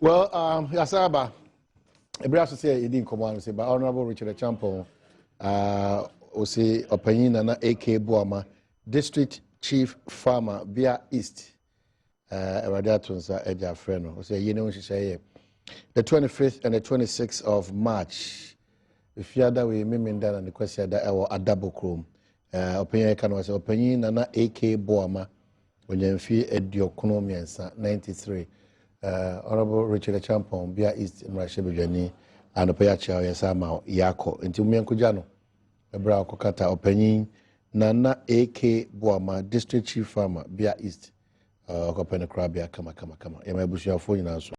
Well, Yasaba, Ebra say you didn't come on say, but Honorable Richard Champon, say opinion na AK Buama, District Chief Farmer, Bia East, Radiatunsa Eja Freno, say, you know, she say, the 25th and the 26th of March, if you are that way, Mimindan and the question that I will a double chrome. Opinion can was opinion na AK Buama, when you feel at the economy 93. Honorable Richard Champon, Bia East Mrashebujani, and Opayacha Yasama Yako, into Miankujano, Ebra Kokata, opinion Nana AK Buama, District Chief Farmer, Bia East, Kopena Krabia, Kama, Yamabushia for you so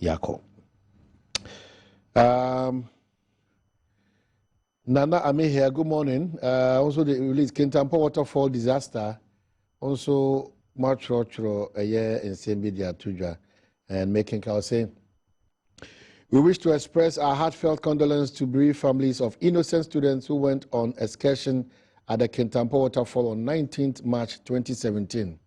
Yako. Nana Ame here, good morning. Also, the release Kintampo waterfall disaster, also March a year in Sembidia Tuja, and making Kao say, we wish to express our heartfelt condolence to bereaved families of innocent students who went on excursion at the Kintampo waterfall on 19th March 2017.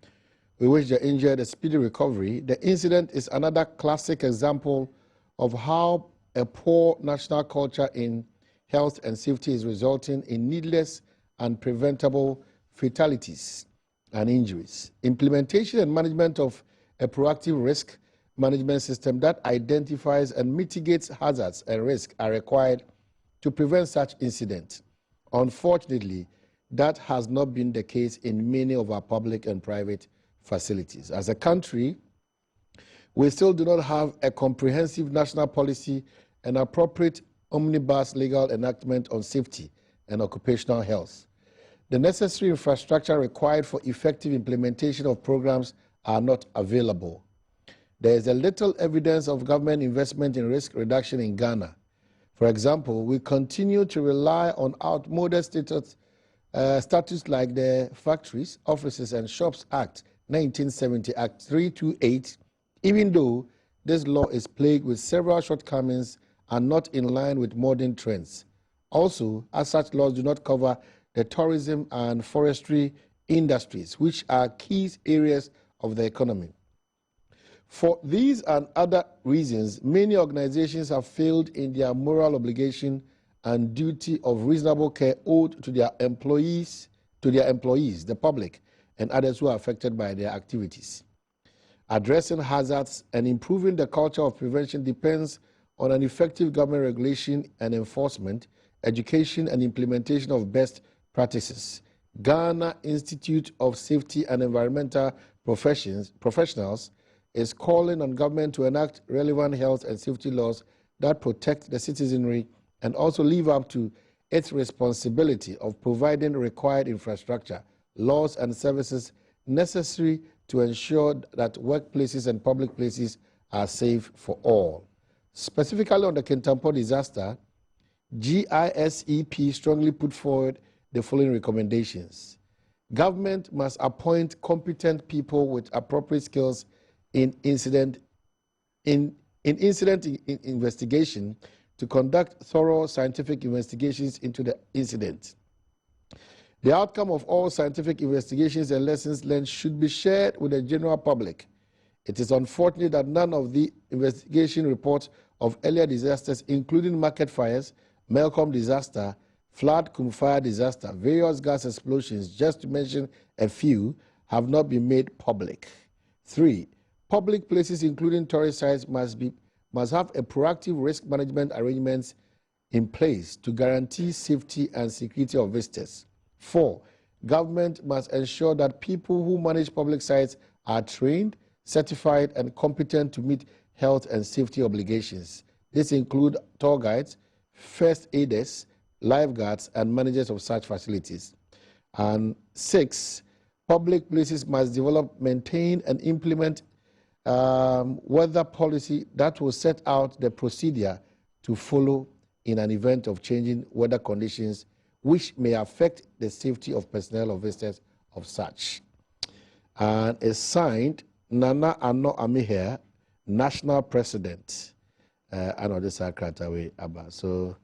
We wish the injured a speedy recovery. The incident is another classic example of how a poor national culture in health and safety is resulting in needless and preventable fatalities and injuries. Implementation and management of a proactive risk management system that identifies and mitigates hazards and risks are required to prevent such incidents. Unfortunately, that has not been the case in many of our public and private facilities. As a country, we still do not have a comprehensive national policy and appropriate omnibus legal enactment on safety and occupational health. The necessary infrastructure required for effective implementation of programs are not available. There is a little evidence of government investment in risk reduction in Ghana. For example, we continue to rely on outmoded statutes like the Factories, Offices and Shops Act 1970, Act 328, even though this law is plagued with several shortcomings and not in line with modern trends. Also, as such laws do not cover the tourism and forestry industries, which are key areas of the economy. For these and other reasons, many organizations have failed in their moral obligation and duty of reasonable care owed to their employees, the public, and others who are affected by their activities. Addressing hazards and improving the culture of prevention depends on an effective government regulation and enforcement, education and implementation of best practices. Ghana Institute of Safety and Environmental Professionals is calling on government to enact relevant health and safety laws that protect the citizenry and also live up to its responsibility of providing required infrastructure, laws and services necessary to ensure that workplaces and public places are safe for all. Specifically on the Kintampo disaster, GISEP strongly put forward the following recommendations. Government must appoint competent people with appropriate skills in incident investigation to conduct thorough scientific investigations into the incident. The outcome of all scientific investigations and lessons learned should be shared with the general public. It is unfortunate that none of the investigation reports of earlier disasters, including market fires, Melcom disaster, flood fire disaster, various gas explosions, just to mention a few, have not been made public. 3, public places, including tourist sites, must have a proactive risk management arrangements in place to guarantee safety and security of visitors. 4, government must ensure that people who manage public sites are trained, certified, and competent to meet health and safety obligations. This includes tour guides, first aiders, lifeguards, and managers of such facilities. And 6, public places must develop, maintain, and implement weather policy that will set out the procedure to follow in an event of changing weather conditions which may affect the safety of personnel or visitors of such. And it's signed Nana Ano Amihere, National President. I know this is Abba. So,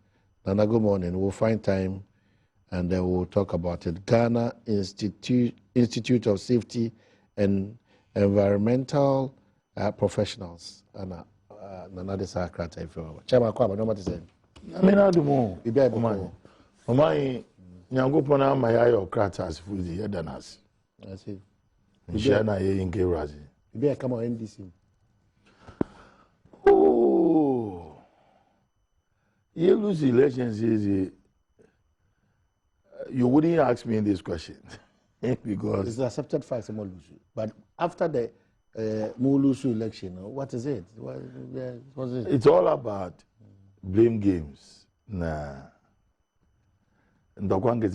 Nana, good morning. We'll find time and then we'll talk about it. Ghana Institute of Safety and Environmental professionals and another secretary if you chairman kwaba no matter say I mean Adom bibi ibo Omai Nyankopon ama ya your kratas for the yedanas. I see Nshia na ye inke razi. bibi come on NDC. Oh. You lose elections is you wouldn't ask me this question because it's accepted fact Molusu. But after the Molusu election, what is it? What is it? it's all about blame games. Nah. Committee,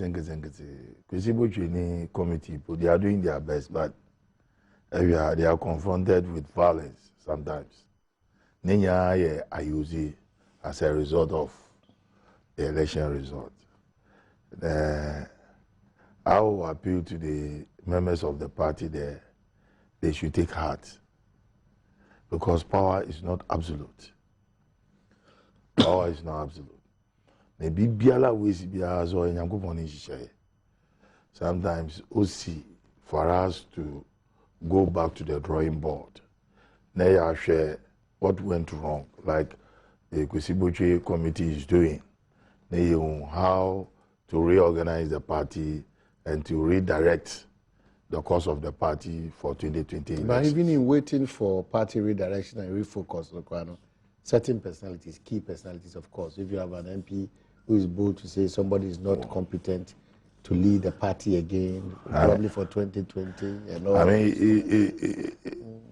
they are doing their best, but they are confronted with violence sometimes. Nenya I use it as a result of the election result. I will appeal to the members of the party there. They should take heart because power is not absolute. Power is not absolute. Maybe biala wesi biala so Nyankopon ni sometimes OC for us to go back to the drawing board. Now ya share what went wrong, like the Kwesiboche committee is doing. Now how to reorganize the party and to redirect the course of the party for 2020 elections. But even in waiting for party redirection and refocus, certain personalities, key personalities, of course, if you have an MP who is bold to say somebody is not competent to lead the party again, probably for 2020 and all. I mean,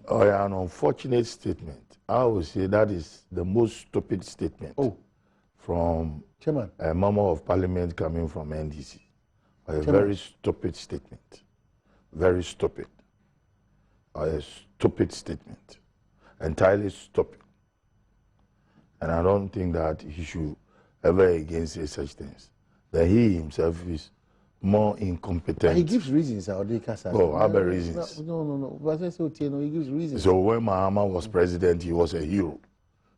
an unfortunate statement. I would say that is the most stupid statement from Chairman, a member of parliament coming from NDC. A very stupid statement. Very stupid. A stupid statement. Entirely stupid. And I don't think that he should ever again say such things. That he himself is more incompetent. But he gives reasons. Oh, other reasons. No. But he gives reasons. So when Mahama was president, he was a hero.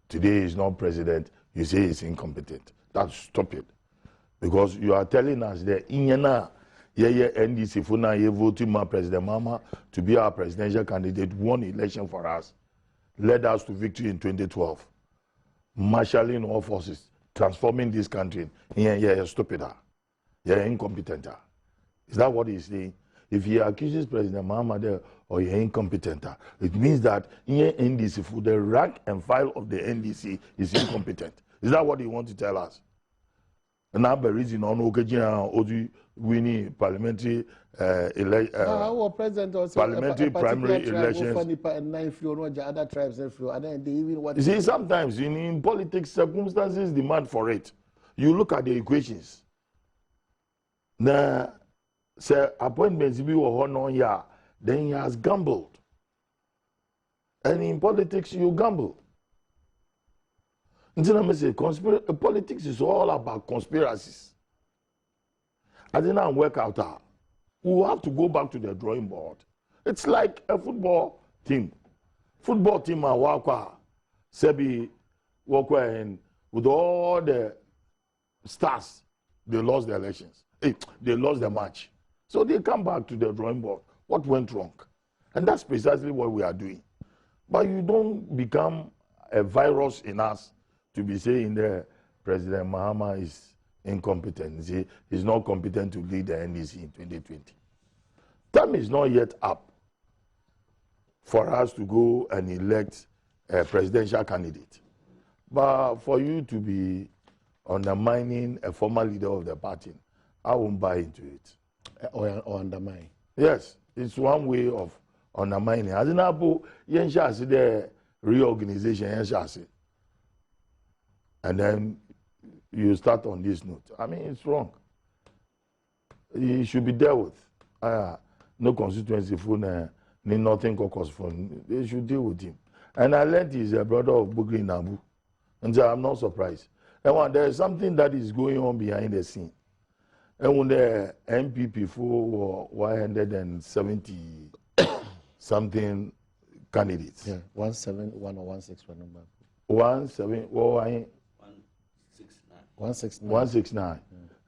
Today he's not president, you say he's incompetent. That's stupid. Because you are telling us that Inyana, NDC, Funa, ye voted my President Mahama to be our presidential candidate, won election for us, led us to victory in 2012, marshalling all forces, transforming this country. You're stupid. You're incompetent. Is that what he's saying? If he accuses President Mahama there or you're incompetent, it means that in NDC, for the rank and file of the NDC is incompetent. Is that what he wants to tell us? And now the reason on Okajina winning parliamentary parliamentary primary elections. Other tribes, You see, sometimes in politics, circumstances demand for it. You look at the equations. Now, say appointments be or then he has gambled. And in politics, you gamble. Politics is all about conspiracies. I didn't work out. We will have to go back to the drawing board. It's like a football team. Football team are Wakwa, Sebi, Wakwa, and with all the stars, they lost the elections. They lost the match. So they come back to the drawing board. What went wrong? And that's precisely what we are doing. But you don't become a virus in us to be saying that President Mahama is incompetent. See, he's not competent to lead the NDC in 2020. Time is not yet up for us to go and elect a presidential candidate. But for you to be undermining a former leader of the party, I won't buy into it. Or undermine. Yes, it's one way of undermining. As in Abu, the reorganization, and then you start on this note. I mean, it's wrong. He should be dealt with. No constituency for nothing caucus for. They should deal with him. And I learned he's a brother of Bugri Nabu. And so I'm not surprised. And when there is something that is going on behind the scene. And when the MPP for 170 something candidates. Yeah, 171 or 161 number. 169. 169.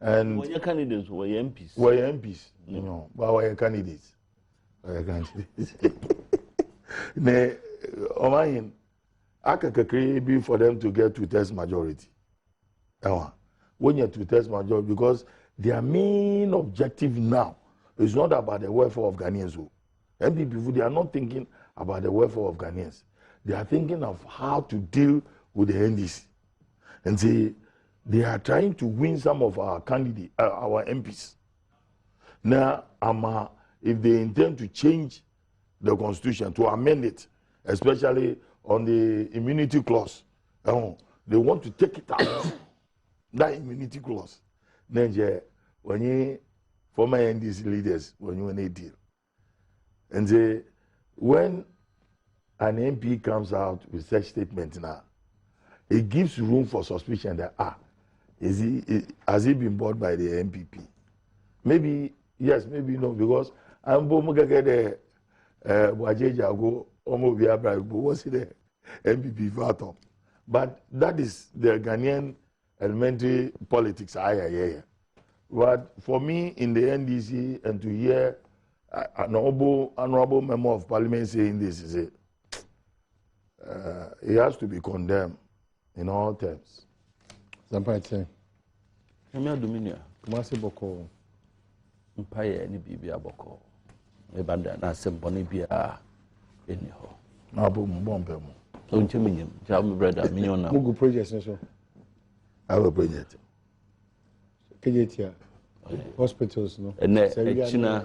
And when your candidates were MPs. Were MPs, you know, but were candidates. Omahin, Akakakri be for them to get two-thirds majority. When you're two-thirds majority, because their main objective now is not about the welfare of Ghanaians. MPP, they are not thinking about the welfare of Ghanaians. They are thinking of how to deal with the NDC. And they are trying to win some of our candidates, our MPs. Now, if they intend to change the constitution, to amend it, especially on the immunity clause, they want to take it out, that immunity clause. Then, when you former NDC leaders, when you want a deal, and when an MP comes out with such statement now, it gives room for suspicion that has he been bought by the MPP? Maybe yes, maybe no, because I'm the Wajejago Omo was the MPP Vato. But that is the Ghanaian elementary politics. But for me in the NDC and to hear an honorable member of parliament saying this is it. He has to be condemned in all terms. Zampate. Emia Dominia. Kumasi boko. Mpaye ni bibia boko. Ebanda na semboni bia eni ho. Na bo mbombe mo. So ncheminyem. Ja my brother minyona. Mugu projects nso. I have a project. Kejetia. Hospitals no. Ene echina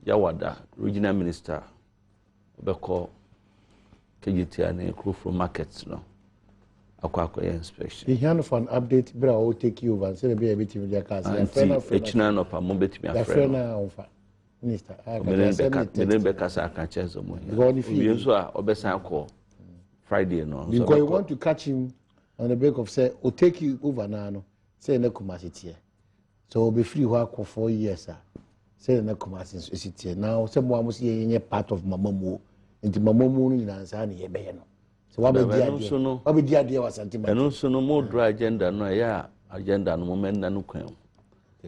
Yawada regional minister obeko Kejetia na Krofro markets no. Akwa inspection. He hand for an update, but I will take you over and say be a bit in your cars. Echina no pa mo betimi afre. Minister, Meden Bekasa catches the money. Obesan call Friday no. Because you want to catch him on the back of say, "I'll take you over now." Say na Kumasi so we'll be free work for 4 years. Say na Kumasi is now. Some more must be part of Mamamu. Into Mamamu in Ansani Ebeno. So what be the idea was something. And also no more dry agenda no agenda no moment no kwen.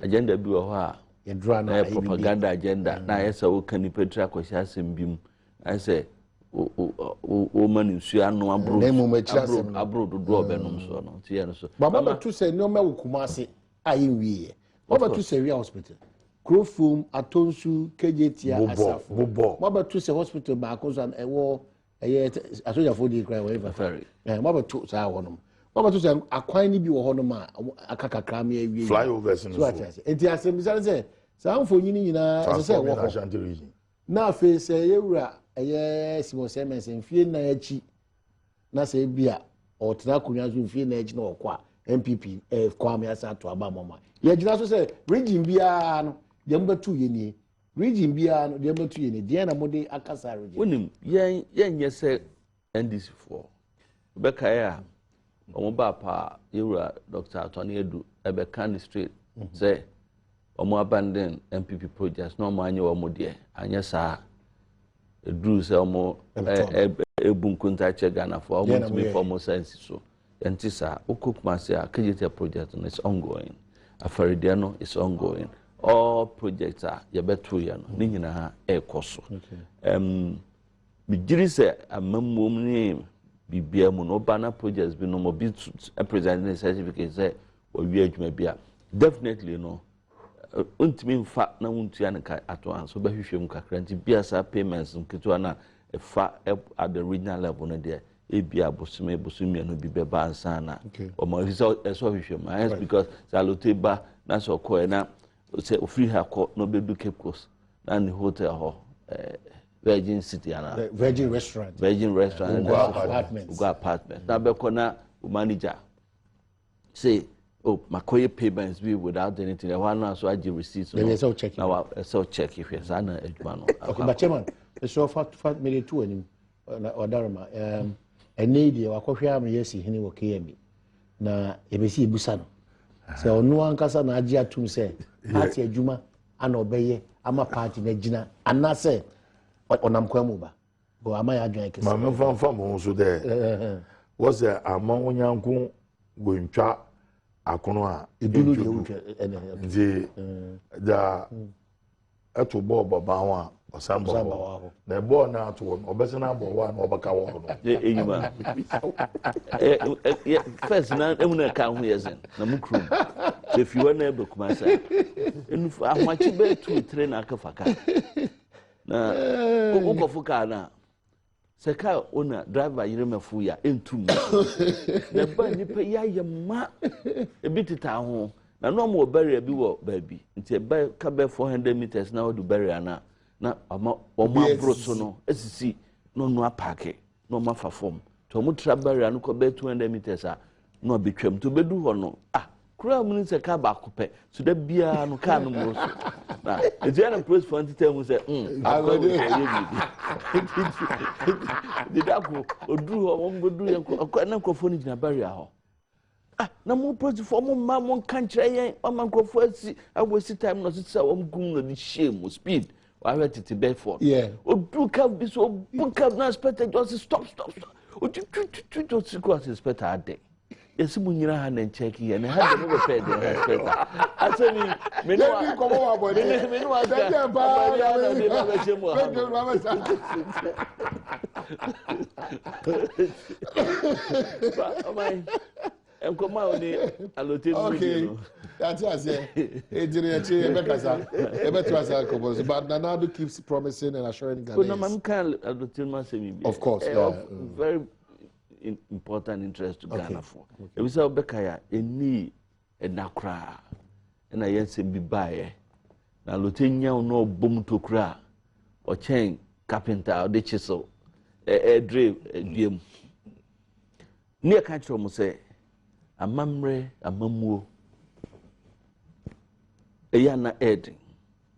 Agenda bi ho a propaganda agenda na yesa wo kan petra kwahia asem bim I say o man nsu anu abro do obenum so no tie no so baba to say no ma Kumasi ayi wiye baba to say real hospital Krofum Atonsu Kejetia Asafo baba to say hospital ba ko so ewo asoja for the cry whatever ferry baba to say wonom baba to say akwan ni bi wo ho no ma akakakra me awie flyovers no so enti asem bi say sanfo nyini nyina asese wo ho na fe say yewura Simon fie na achi na say bia otena kunwa so fie na achi na okwa MPP Kwame Asato abamoma ye gina so say region bia no de mbatu ye ni region bia no de mbatu ye ni de na mode akasa region wonim ye say NDC for beka ya omo ba pa yewura Dr. Atoni Edu ebe can straight say omo abandon MPP projects no mo anye omo de anye sa edru say omo ebunkunta che Ghana for omo to be for mo sense so entisa okokuma say Kejetia project is ongoing afaride no is ongoing all projects are yebeto ye no ni nyina ha ekoso bigiri say amamom ni bibia mu no bana projects bi no mo bi president certificate say owi adwuma bia definitely no untimi mfa na wuntua ne ka ato so behwehwem kakra nti biasa payments nketo na fa at the regional level no there ebia bosome no bi beba ansa na o mo so hwehwem because saloteba na so ko na say ofri ha ko no bedu Cape Coast na the hotel ho Virgin City ana Virgin Restaurant and apartment na be ko na manager say Makoye payments be without anything. I want to so I give receipts. Then so check. Now so check if yes, I know edwano. Okay, but chairman, so fat million two anim or darma. Any idea wakohwe am yes hini wo KM. Na ebesi ebusa no. Se onu ankasa na agi atum se party adwuma ana obeye ama party na gina anase onam kwamu ba. Go ama ya adwan kese. Ma me fam mo so there. Was there amon onyanku go ntwa akono a edulu de da eto bo baba wa Osamba. Na ball na to one, obesana ball one, obaka one. Enyima. First na emuna ka ho yezen. Na mukrum. If you na ebe kumasa. Enu ahwachi be 2-3 na aka faka. Na ukofuka na seka ona driver yiremefu ya entum. Na ba nipa ya yema ebi tita ho. Na no mo barrier bi wo baabi. Nti eba ka be 400 meters na wo do barrier na oma broso no esisi no no apake no ma fa form to mo tra barrier no ko be 200 meters no betwam to bedu ho no kura mu ni se ka ba kope so da bia no ka no mo so na etia na press for ntita mu se did ako oduru ho mo bedu yan na ko phone gina barrier ho na mo press for mo ma mo kan kire yen o ma ko fo asi awasi time no so say o gum no di shame speed. I read it to Bedford. Yeah. Oh, do have this or book up now, Spectre just stop. Oh, to go as Spectre a day. Yes, when you hand and check here and have never paid the Spectre. I tell me, no, come over, boy. Come out okay, that's what I say. But Nanado keeps promising and assuring Ghanaians. Of course, very important interest to Ghana for. It was Bekaya, a knee, a nakra, and I yes be by. Now, Lutina no boom to cry or chain carpenter or the chisel, a drill, a game. Near country must say. Amamre amamuo eya na ed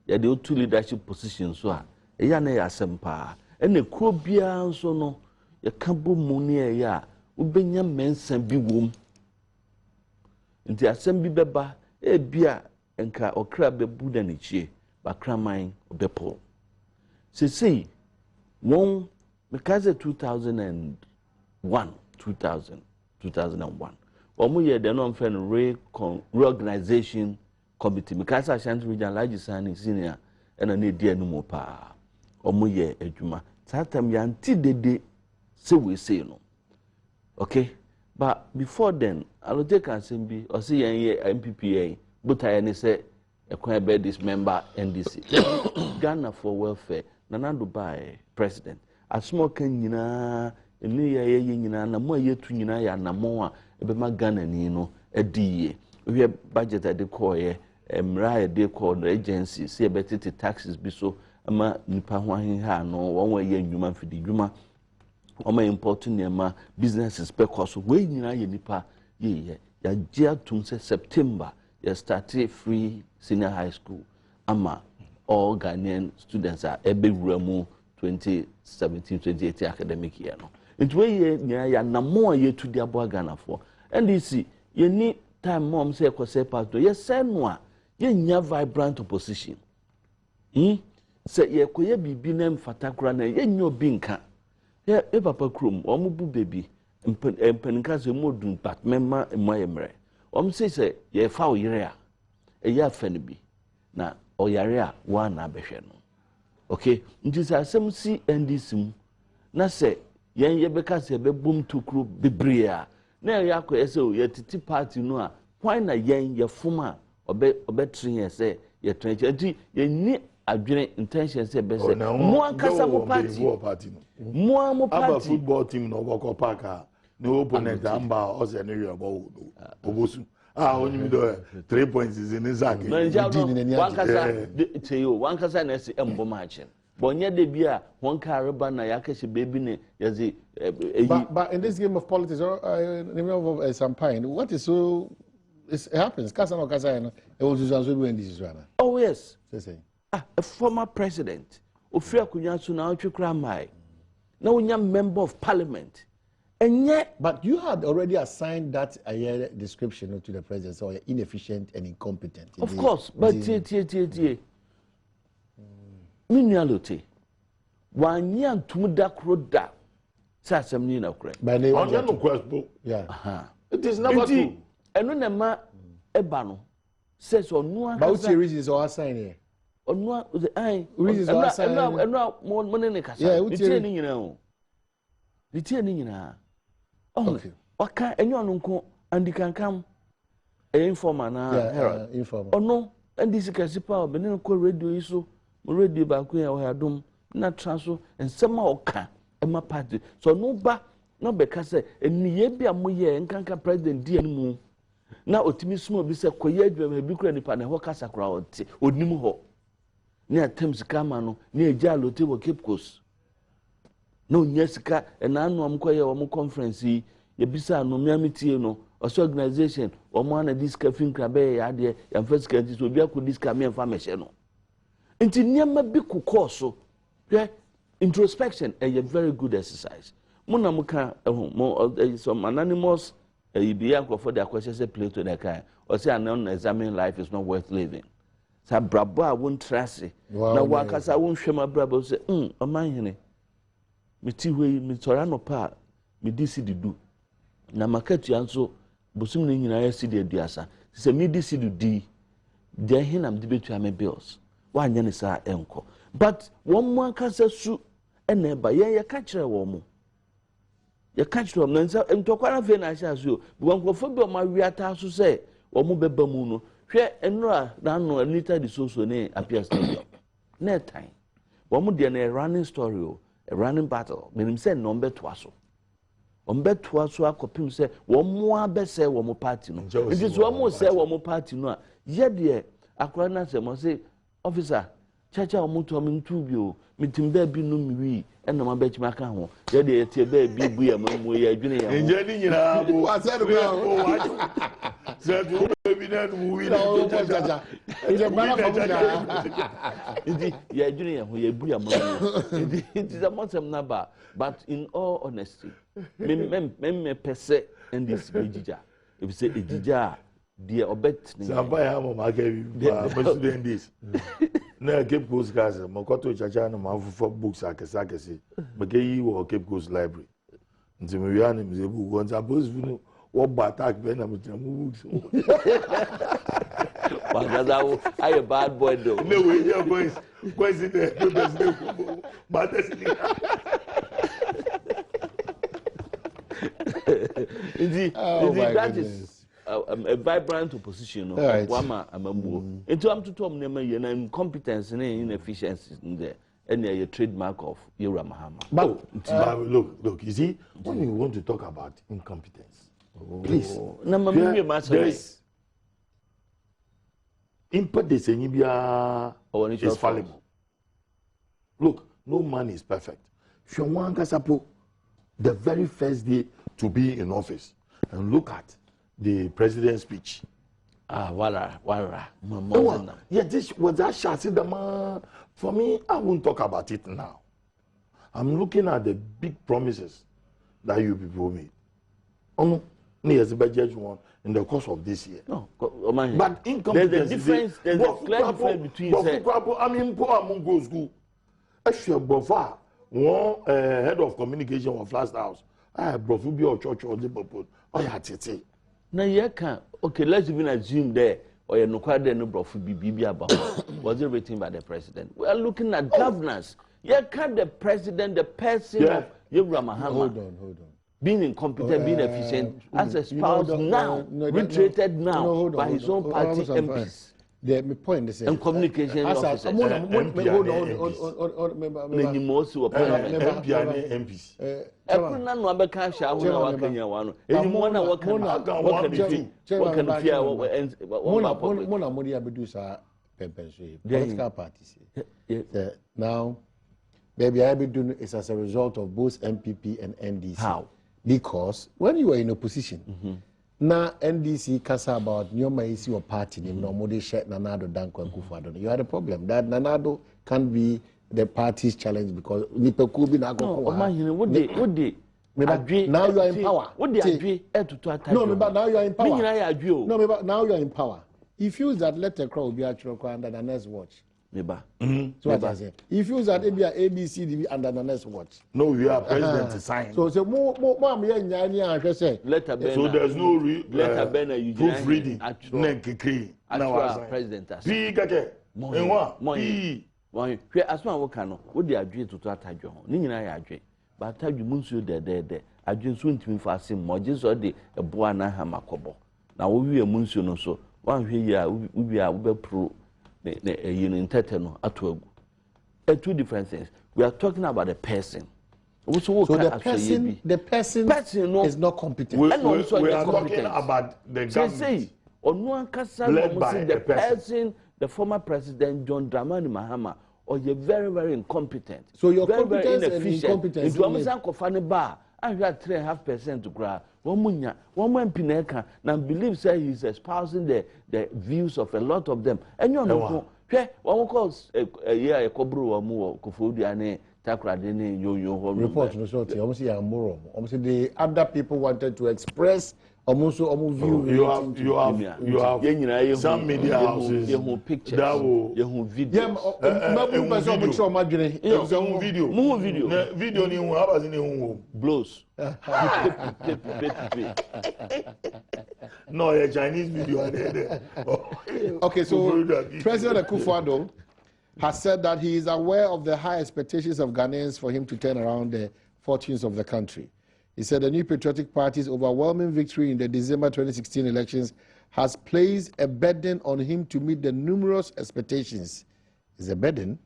ya de otu leadership position so eya na ya sempa ene kro bia so no ya kabo mu ne eya ubenya mensa bi wom nti asem bi beba e bia enka okra bebu da ne chie bakraman obepo sei won because 2001 Omuye the non-friend reorganization committee. Because I shan't region large signing senior and a need dear no more pa. Omuye ejuma. Satam yanti de say we say no. Okay? But before then, I'll take a simbi or see a MPPA, but I say a bed this member NDC. Ghana for welfare, Nana Dubai president. A small Kenyina, a near yina, na more yet to yina ya na more. Ebema Ghana ni no edi we budget at the core mra de call the agency see better taxes bi so ama nipa ho ahen ha no won wa ye nnwuma fidi dwuma o ma important nema businesses pe course we nyina ye nipa ye ya gia tum se September ya start free senior high school ama all Ghanaian students are ebewura mu 2017-2018 academic year no it we ye ya na mo ye to dia bo Ghana for NDC ye ni time mom say ko say pastor ye say no a ye nya vibrant opposition say ye ko ye bibi na mfata kura na ye nya obi nka ye papa krom omo bu baby empeninka se modun but memma moyemre say ye fa o yire a ye afane bi na o yare a wa na behwe no okay nti say asem si NDC mu na say yen ye beka se be bum tukru bebre a na ya ko ese o ye titi party no a why na yen ye fuma obe train say ye train nti ye ni adwene intention say be say mo ankasa mo party mo party aba football team no go park no opponent amba o se no ye bo obosu only me do 3 points is in Isaac one kasa teyo one kasa na se embo match Bonya de bia one caraba na yakeshe baby ne yazi but in this game of politics or campaign what is so it happens kasa no kasa no e will use when this is right. Oh yes say a former president ofri akunya so na otwekra mai na wonya member of parliament and yet but you had already assigned that description to the president so inefficient and incompetent of course but tie Minyalote wanya ntumuda kroda sa asem na kure by the onion question yeah it is number 2 eno na ma eba no says onu aka but which reasons or assign here onwa the ai reasons why enwa mo ne kasa yeah itie ni nyina o itie ni nyina okay waka enyo no nko andi kankam informer na herald informer ono andi sikasi pa benin ko radio iso mo radio ba ko ya o Adom na transo ensema oka ema party so no ba no be ka say eniye bia mo ye nkanka president di animu na otimi sumo bi se koye adwama bi kura nipa na ho kasa kura ote onim ho ne atem sika ma no ne eja lote wo Cape Coast no nya sika na anu am koye wo conference yi ye bisa no miamitie no oso organization wo mo na this cafe nkra be ya de ya first country so bi akodi sika me mfa mehye no nti niam bi kokọ so introspection a very good exercise muna muka some anonymous be uncle for the question play to the kind or say an examine life is not worth living sa brabo a won trase na wakasa won hwema brabo say oman hene me ti hwe me tora no pa me disi didu na makatu anso bosum ne nyina ya sidi aduasa se me disi dudi de hinam de betu am bills wa anya ne sa enko but one mo akasa su ene ba ye ka kire wo mo ye ka kire wo na nsa ntokwara fe na asha su bo nkofo bi o ma wiata so se wo mo beba mu no hwe enura na no anita di so ne appear stadium na time wo mo de na running story o a running battle menim se no mbeto aso ombeto aso akopim se wo mo abese wo mo party no it is wo mo se wo mo party no a ye de akora na se mo se officer chacha omuto mintu bio mitimba bi no miwi ena ma bechi maka ho ye de etie ba bi bu ya mamu ya adwene ya nje ni nyina bo asadu ko zedu bi na no wi na chacha nje bana famuja ndi ya adwene ya ho ya bu ya mamu it is a montem na ba but in all honesty me pese and this ejija if say ejija dia obet ni samba ya mo ma ga bi ba student this na Cape Coast guys mokoto chacha na mafufu books akese make yi wo Cape Coast library nti me wi ani me book won suppose you wo ba attack be na me books Wagazawo I a bad boy though no we your boys the president but that is a vibrant opposition no wama amambuo into am to tom nema ye na incompetence and inefficiencies in there and a trademark of Yura Mahama. But look, you see, when we want to talk about incompetence, please, there's impotence is fallible. Look, no man is perfect. Shomwanga Sapo, the very first day to be in office, and look at the president's speech. Wala. Yeah, this was that chassis the man. For me, I won't talk about it now. I'm looking at the big promises that you people made. Oh no, as a budget one in the course of this year. No, but incompetence. There's a difference. There's a clear difference between. I mean, poor among go school. Actually, Bofa, one head of communication of last house. I brought you be a church or the purpose. Oh yeah, tete. Now you can okay. Let's even assume there or you no quite no brought BB about was it written by the president. We are looking at governance. You can the president, the person of Yura Mahama. Hold on. Being incompetent, being efficient, as a spouse retreated now by his own party MPs. The point is and communication officers. Hold on. MPs. Everyone no abeka sha ho na wakanya wano. Enimu na Mona modi abedu sa pempenso political parties. Now baby I be doing is as a result of both MPP and NDC. How? Because when you were in opposition, na NDC kasa about nyoma isi your party name no modi share Nanado Danko Akufo-Addo. You had a problem that Nanado can be the party's challenge because nipeku bi na go. What they now you are in power. What they agree to attack. No, but now you are in power. No, but now you are in power. He feels that let the crowd be actually under the next watch. So what I say? He feels that it be ABC be under the next watch. No, we are president to sign. So more say. So there's no proofreading. Actual president. Enwa. Why? Where as one cano, would the adjure to Tatajo? Nina adjure. But tell you, Monsieur, the adjure soon to me for some more just or the a buana hamacobo. Now we are Monsieur no so. One here we are pro the union tetano at 12. Two different things. We are talking about a person. So the person is not competent. We are talking about the government. Led by the person, the former president John Dramani Mahama, or you're very, very incompetent. So your very, competence very and incompetence. Into a kofani bar, and you had 3.5% to grab. One pineka now believes that he's espousing the views of a lot of them. And you know, one calls a year a cobru or more, Kofudiane, Takradene, yo report. Almost the other people wanted to express. Almost view. You have some media houses pictures, that will video. Video ni blows. No, a Chinese video. Okay, so President Akufo-Addo has said that he is aware of the high expectations of Ghanaians for him to turn around the fortunes of the country. He said the New Patriotic Party's overwhelming victory in the December 2016 elections has placed a burden on him to meet the numerous expectations. Is a burden?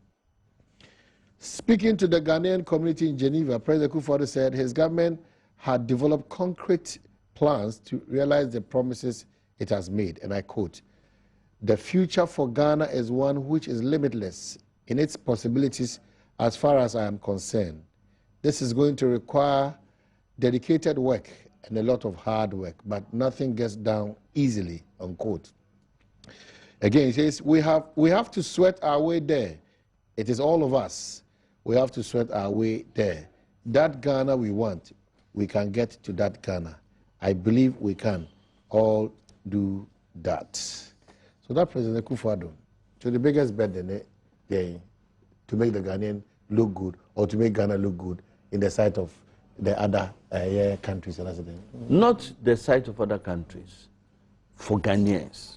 Speaking to the Ghanaian community in Geneva, President Akufo-Addo said his government had developed concrete plans to realize the promises it has made, and I quote, "The future for Ghana is one which is limitless in its possibilities as far as I am concerned. This is going to require dedicated work and a lot of hard work, but nothing gets done easily," unquote. Again, he says, we have to sweat our way there. It is all of us. We have to sweat our way there. That Ghana we want, we can get to that Ghana. I believe we can all do that. So that President Akufo-Addo, so the biggest burden to make the Ghanaian look good or to make Ghana look good in the sight of the other countries. Not the sight of other countries, for Ghanaians.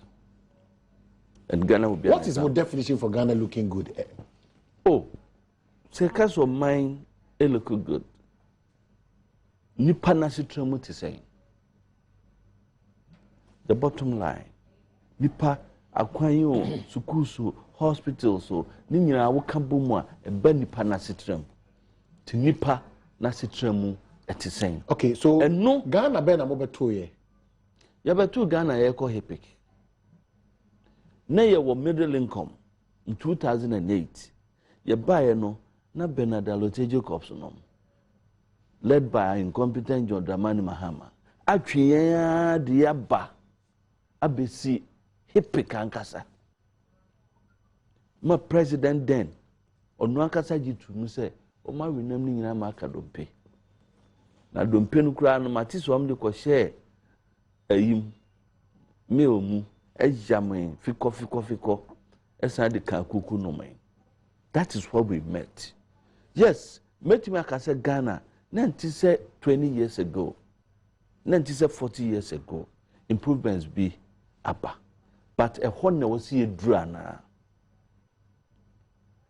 And Ghana will be. What is your definition for Ghana looking good? Oh, circus of mine, it look good. Nipa nasitramu to say. The bottom line, Nipa akwanyo, sukusu, hospitals, so Nina Wakabumwa, a Benipa nasitramu. To Nipa nasitramu at the same. Okay, so and no Ghana ben amobe 2 years. Yabatu Ghana eko hepik. Na ye wo middle income in 2008. Ye buy no na Bernard Alote Jacobs no. Led by incompetent John Dramani Mahama. Atwe de aba abesi hepik ankasa. My president then onu ankasa jitu mu say o ma winam ni nyina ma aka dompe. Na dompe no kura no matiso am de ko share ayim me omu ejamen fiko esa de ka kuku no man. That is what we met. Yes, met me aka say Ghana 20 years ago. 40 years ago. Improvements be aba. But a honne was here drana.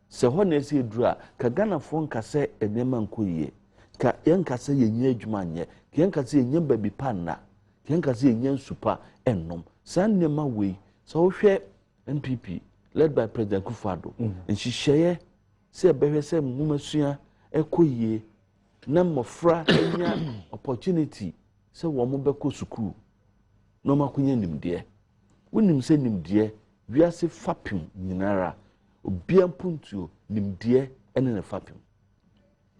Se honne si dra ka Ghana fon ka se enema nkoye. Ka yenka se yenye adwuma nye. Ka yenka se yenye baby panna. Ka yenka se yenye super ennom. San nema we so hwe NPP led by President Akufo-Addo. And she share say behwe se mhumasua ekoye na mofra enya opportunity se wo mo beko school no makunye nimde. Wonim se nimde wiase fapim nyinara obia mpuntuo nimde ene ne fapim.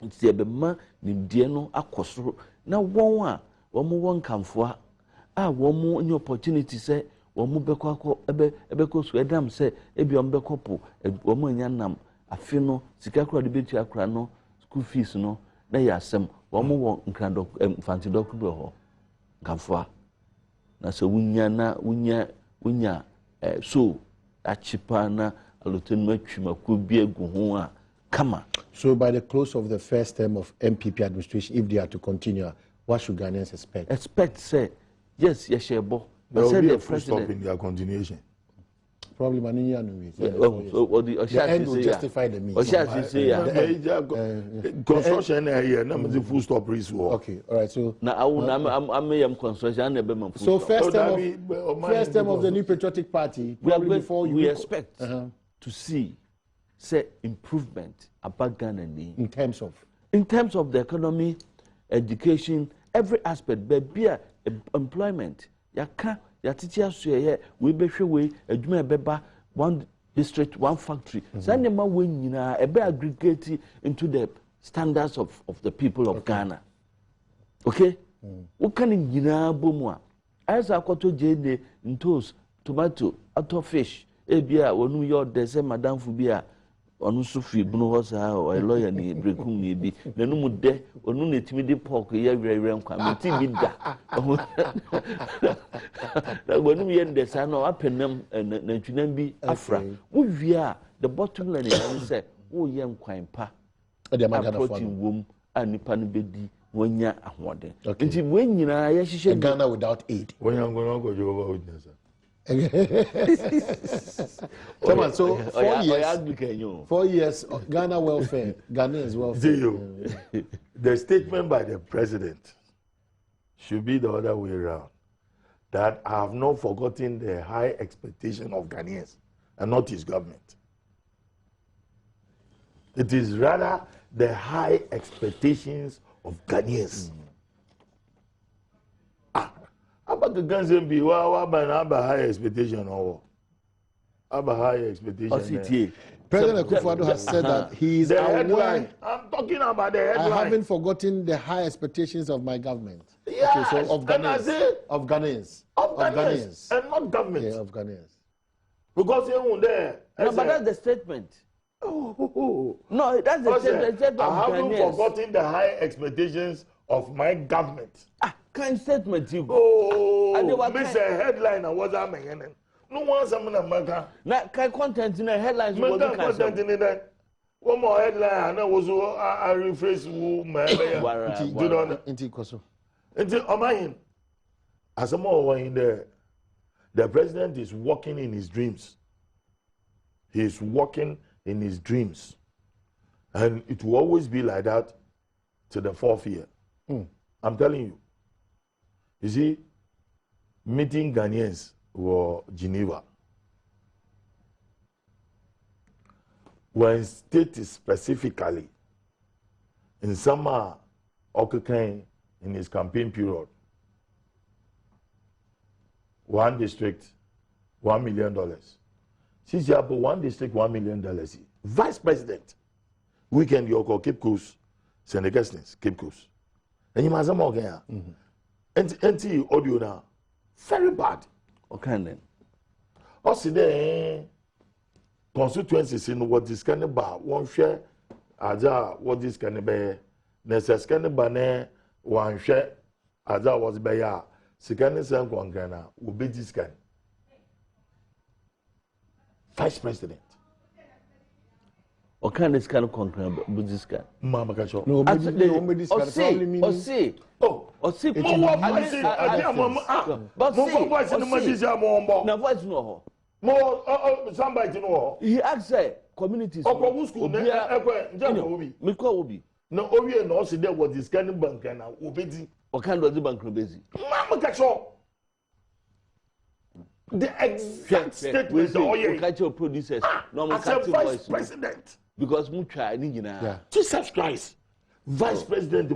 Nti ebema nimde no akosoro na won a wo mo won kamfoa a wo mo nye opportunity se wo mo beko akọ ebeko so edam se ebi wo beko po wo mo nya nam afi no sika kura de betu akura no school fees no na ya asem wo mo won nkrando fanti dokube ho kamfoa na so wunya so achipa na alotenu atwima ko bi egu ho a kama. So by the close of the first term of MPP administration, if they are to continue, what should Ghanaians expect? Say yes, yeshebo. There will be a full stop in their continuation. Probably Maninia Nui. The end will justify the means. Construction here, the full stop risk. Okay, all right. So now I'm construction. So first term of the new patriotic party. We expect to see say improvement about Ghana in terms of the economy, education, every aspect. But employment, teachers we be sure we beba one district, one factory. Send them away, aggregate into the standards of the people of Ghana. Okay? What can you bomwa? As I got to jade in toast, tomato, auto fish, ebia, or New York, there's a Madame Fubia. Onu sufi bunu hosa o lawyer ni brekum ni bi na no mu de onu na timi de pork ye were nkwa meti bi da na gonu ye nde sa no apenam na twinam bi afra wo wia the bottom line is say wo ye nkwan pa protein wom anipa no bedi wonya ahode nti we nyina ye hihye Ghana without aid wonya ngono go Jehovah Witness. So 4 years Ghana welfare, Ghanaians welfare. The statement by the president should be the other way around. That I have not forgotten the high expectation of Ghanaians and not his government. It is rather the high expectations of Ghanaians. About the guns and be high expectation or high expectation. President Akufo-Addo has said that he is aware. I'm talking about the headline. I haven't forgotten the high expectations of my government. Yes, okay, so of Ghanaians, and not government. Yeah, of Ghanaians. Because you're there. No, but that's the statement. No, that's the statement. I haven't forgotten the high expectations of my government. Kind statement you. Miss a headline and what's happening. No one's a man. Now, kind content in the headlines. Content in that. One more headline, and I was a rephrase. As a more in there, the president is walking in his dreams. He is walking in his dreams, and it will always be like that to the fourth year. I'm telling you. You see, meeting Ghanaians were Geneva. When stated specifically in summer, occurring in his campaign period, one district, $1 million. Since you have one district, $1 million. Vice President, weekend you call Cape Coast, St. Augustine's, Cape Coast. And you must have more again. NT audio now, very bad. Okay then. Also the constituencies in what this kind of bar one share aja what this kind of be necessary bane one share aja was be ya second sen kwangana will be this kind. Vice President. What kind of kind of concern with this guy? Mama Kacho. No, this probably means. But see, now what's no? More somebody know. He asked communities. Obi. No, Obi no see there was this kind of bank and Obedi. What kind of the bank busy? Mama Kacho. The exact statement we catch your producers. No, as a vice president. Because mucha nina. Jesus Christ. Vice President.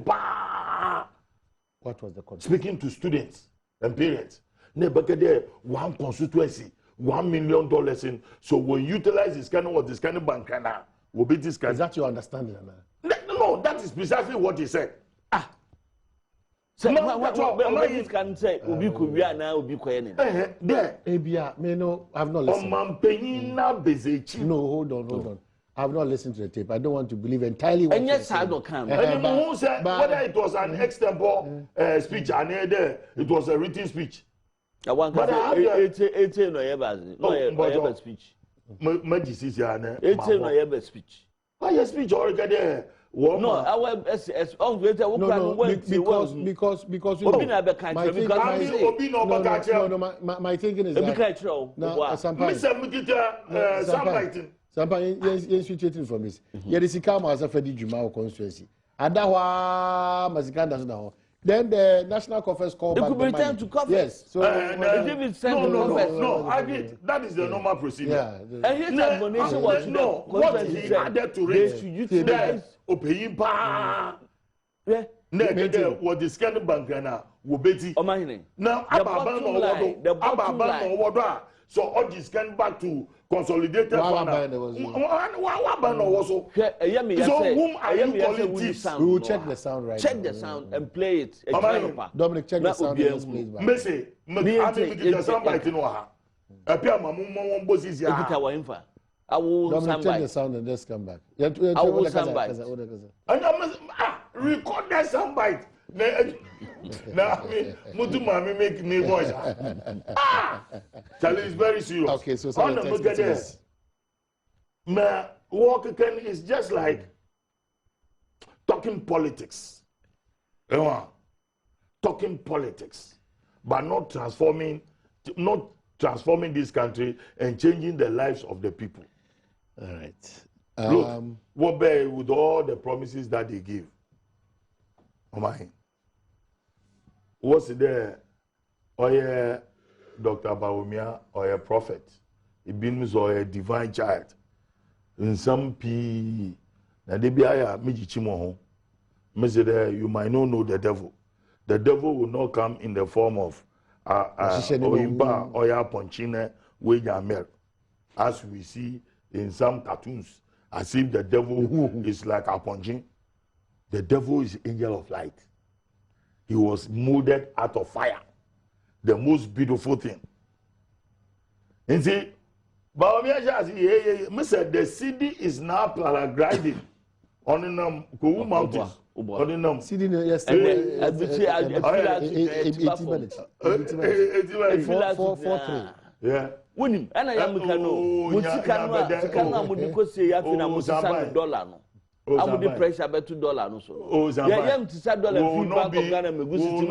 What was the context? Speaking to students and parents. There one constituency, $1 million in. So we utilize this kind of bank now. Will be this kind. Is that your understanding, Anna? No, that is precisely what he said. So what can say? Ubi kuya na ubi kwene. There. Ebia, no, I've not listened. No, hold on. I've not listened to the tape. I don't want to believe entirely what and yes, I don't come. And who said whether it was an extempore speech and it was a written speech. I want to say 18 no ever speech. Majisi ya na. 18 no ever speech. Why speech already there? No, our SS on greater no, because you Obi know, na be kind my because I Ami say Obi no baka no, my thinking is Obi that kind tro. now Mr. Mukita Sambiting. Sometimes yes, switching from this. Yeah, the Sikama as a Fedi Juma constituency. Adawa Masikanda Sudaho. Then the National Conference called back could the be money. time to cover. Yes, so No. I did. That is the normal procedure. yeah. And his admonition was to No, what he added to they it. should utilize. Opeying pa. Yeah. Nekede what the scanning bank na wo beti. Omahine. Now Ababan no wodo. So all this scan back to consolidated fund. Waban no so. So whom are you calling thieves? We will check the sound right. Check the sound and play it. Dominic, check the sound and let's play it back. Mese, the sound bite no ha. Apia mamu won bosis ya. Ekita wa infa. I will Dominic, check the sound and let's come back. I will sound bite. Record that sound bite. Now, Mutu Mami make me voice. Charlie is very serious. Okay, so look at this. My work again is just like talking politics. Talking politics, but not transforming this country and changing the lives of the people. All right. Look, what be with all the promises that they give. Oh my. What's there? Or a Dr. Bawumia or a prophet. It means or a divine child. In some P. Now they be aya miji chimo. You might not know the devil. The devil will not come in the form of Oyimba or ya ponchine we yamel. As we see in some cartoons, as if the devil is like a ponchine. The devil is angel of light. He was molded out of fire. The most beautiful thing. And see, Mr. The city is now paragliding on the Kowu Mountains. On the numb. City yes. 80 4-3. Yeah. Winning. And I am $1 no. I would the pressure about $2 no so. Oh, yeah, to $1 free bank of Ghana me will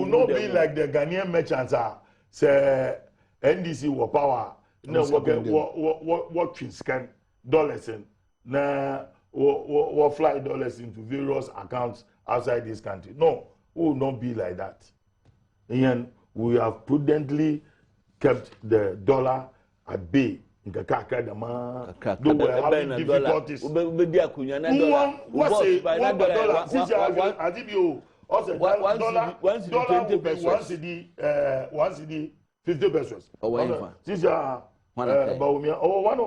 not be like the Ghanaian merchants are. Say NDC will power. No, what scan dollars in na what fly dollars into various accounts outside this country. No, we will not be like that. And we have prudently kept the dollar at bay. Though we're having difficulties. Once 50 pesos. This is one of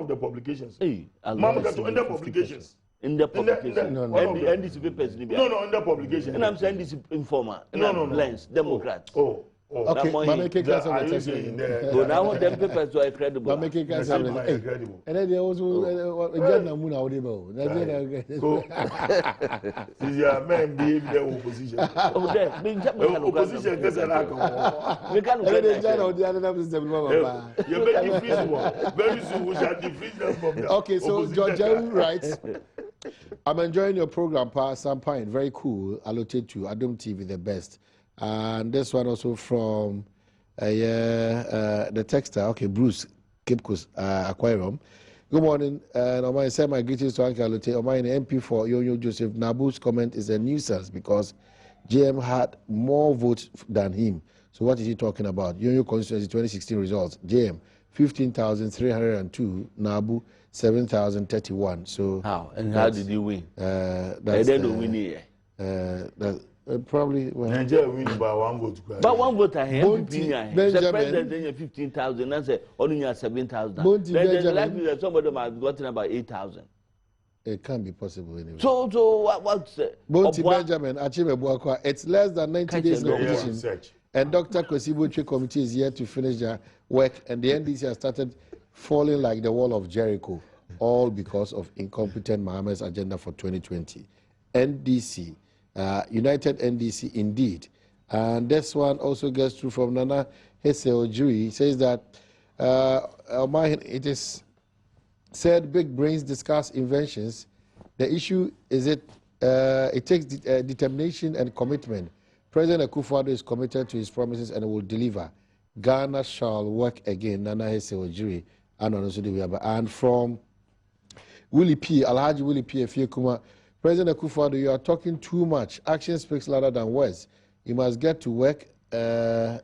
the publications. In the publications. In the publication. No, and this papers. No, in the publication. And I'm saying this informer. No. Blends, Democrats. Okay, but make it cast of the So now them papers are credible. But make it cast of the and then there also Ghana Moon audible. These are men being the opposition. Opposition gets an alcohol. We can't very soon we shall defeat them from the okay, so George writes, I'm enjoying your program, Pa Sampine. Very cool. Allocate to Adom TV, the best. And this one also from the texter, okay, Bruce Cape Coast Aquarium. Good morning. And I send my greetings to Uncle Alote. Omai MP for Yonyo Joseph. Nabu's comment is a nuisance because JM had more votes than him. So what is he talking about? Yonyo constituency 2016 results. JM 15,302. Nabu 7,031. So how did he win? That's probably Nigeria win by 1 vote. But 1 vote I have the president then 15,000 and say only 7,000. Then the likely that somebody might have gotten about 8,000. It can't be possible anyway. So what's Bonti Benjamin Achebe Buakwa, it's less than 90 days in opposition. And Dr. Kwesibuchi committee is here to finish their work, and the NDC has started falling like the wall of Jericho, all because of incompetent Mohammed's agenda for 2020. NDC. United NDC indeed. And this one also gets through from Nana Hesse Ojuri. Says that it is said big brains discuss inventions, The issue is it takes determination and commitment. President Akufo-Addo is committed to his promises and will deliver. Ghana shall work again. Nana Hesse Ojiri, and from Willie P. Alhaji Willie P. Efiekuma, President Akufo-Addo, you are talking too much. Action speaks louder than words. You must get to work.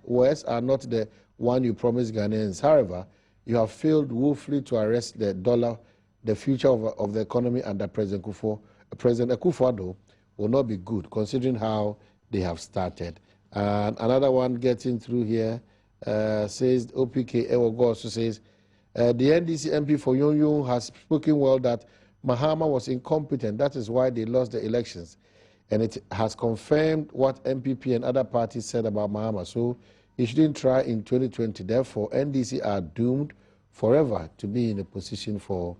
Words are not the one you promised Ghanaians. However, you have failed woefully to arrest the dollar. The future of the economy under President Akufo-Addo will not be good, considering how they have started. And another one getting through here says, OPK Ewogo also says, the NDC MP for Yong has spoken well that Mahama was incompetent. That is why they lost the elections. And it has confirmed what MPP and other parties said about Mahama. So he shouldn't try in 2020. Therefore, NDC are doomed forever to be in a position for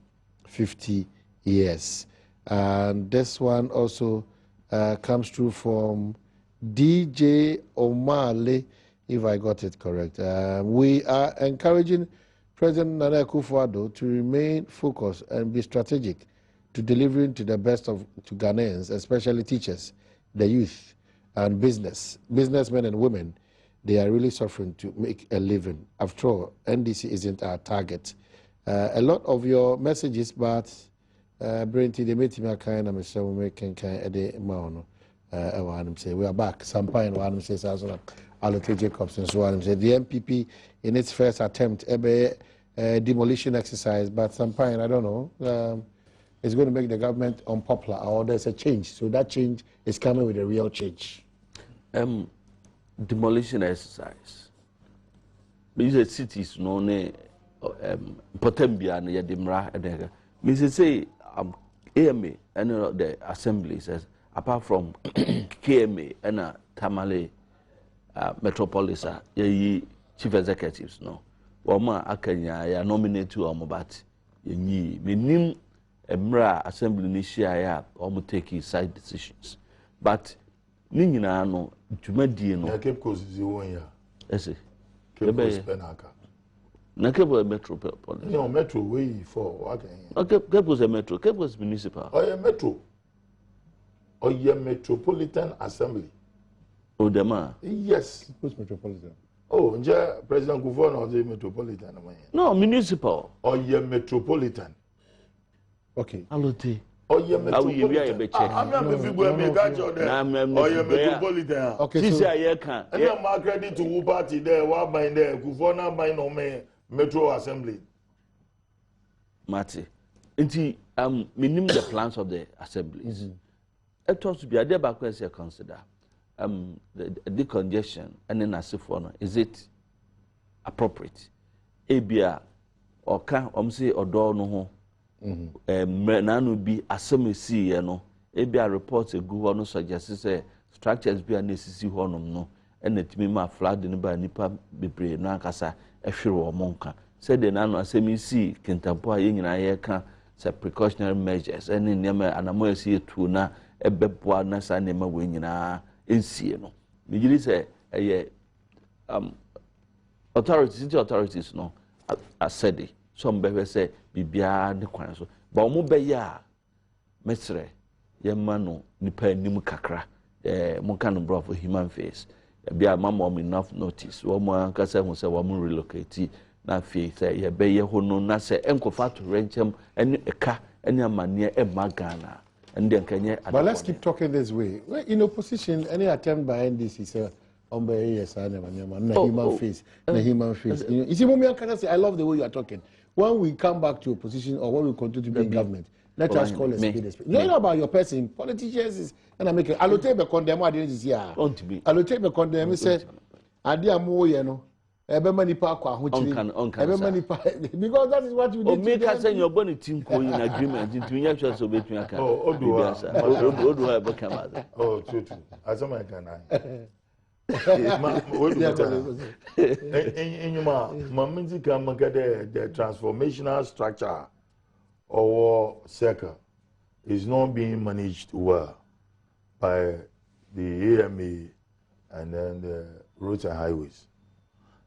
50 years. And this one also comes through from DJ Omale, if I got it correct. We are encouraging President Nana Akufo-Addo to remain focused and be strategic to delivering to the best to Ghanaians, especially teachers, the youth, and businessmen and women. They are really suffering to make a living. After all, NDC isn't our target. A lot of your messages, but Brenty, they made me a kind of a making kind of a man. We are back. Sampine, one says, allocate Jacobson, so one said the MPP in its first attempt, a demolition exercise, but Sampine, I don't know, it's going to make the government unpopular, or there's a change. So that change is coming with a real change. Demolition exercise. These cities, no, Potembia, and Yadimra, and Mrs. Say, AMA, and the assembly says, apart from KMA and Tamale Metropolis, ye chief executives, no. Wama Akanya, ya nominate to Omobat, ye minim Emra assembly Nisha, Omo take side decisions. But Nina no, to Medino. Cape Coast is the 1 year. Yes, Cape Coast Penaka. Nakebo Metropolis. No, Metro way for okay. Okay, Cape was a metro, Cape was municipal. Oh, yeah, Metro. Oh, yeah, Metropolitan Assembly. Oh, the man. Yes. Who's Metropolitan? Oh, yeah, President Kufon or the Metropolitan. No, municipal. Oh, yeah, Metropolitan. Okay. Alote. Oh, yeah, Metropolitan. I'm not a figure me catch on there. Oh, yeah, Metropolitan. Okay, so I can. And then my credit to who party there, what by there, Kufona by no me Metro Assembly. Mati. Inti minim the plans of the assemblies. It was to be a day back when you consider the decongestion and then as if is it appropriate? Abia or can say or door no ho. Nanu be assemblea no. Abia reports a good one suggests say structures be a necessary honum no. And it me ma flood in by nipa be no kasa a sure or monka. Said the nano assembly Kintampo yin and can say precautionary measures and in Yama and a more see to na a bepwa nasa nema winina in Sieno. Usually say authorities, city authorities no I said it. Some baby say bibia the kwanso. But omubeya mesre yemano nipa nim kakra monka no bro for human face. Bia mama enough notice. Womo ankasa hu say womo relocate na fe say ye be ye ho no na say enkofa to renchem ene eka ene amane e magana. But let's keep talking this way. In opposition, any attempt by NDC say, human face, the human face. You see, Mumia can say, I love the way you are talking. When we come back to opposition or when we continue to be in government, let us call a spade a spade. You know about your person, politicians is, and I make it. I'll take the condemn. I didn't see. I'll take the condemn. He said, I did more, you know. Everybody park because that is what you need. Make us say your bonnet team in agreement into your choice of between a oh, true. As a man can the transformational structure or circle is not being managed well by the AMA and then the roads and highways.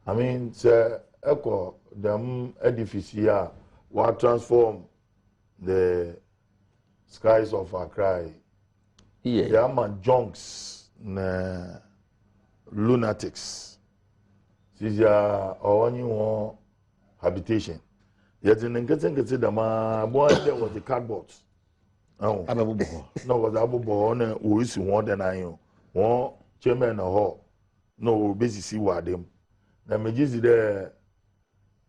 I mean, say, echo them edifice here, what transform the skies of Accra. Yeah. There are junks na lunatics. These are only one habitation. Yet in getting the boy there was the cardboard. Oh, no, was Abu Born who is more than I know. One chairman or no, basically what them. The majority there